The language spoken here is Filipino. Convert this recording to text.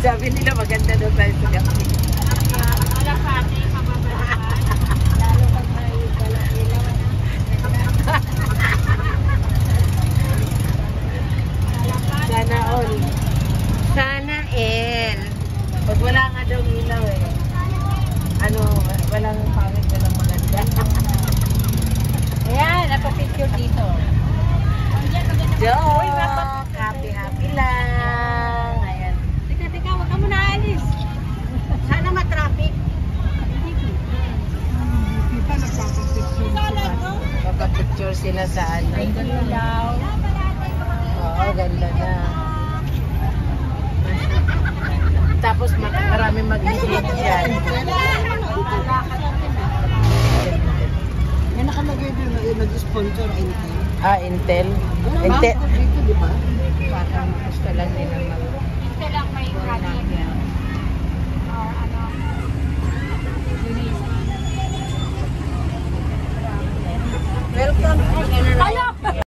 Sabi nila maganda daw tayo sa gabi. Alam sa akin, mababalakan. Lalo pag may ilaw na. Sana all. Sana all. Pag wala nga daw ilaw eh. Ano, walang pangit, walang maganda. Ayan, napapicture dito. Joke! Happy lang. Ayan. Tika, wag ka muna alis. Sana matraffic. Kita nagpapapicture sila. Papapicture sila sa ano. Ilaw. Oo, ganda na. Tapos maraming mag-hit dyan. May nakalagay din na nag-sponsor Intel. Ah, Intel. Intel. Dito, di ba? Parang gusto lang nila mag- Ito lang may credit. Or ano.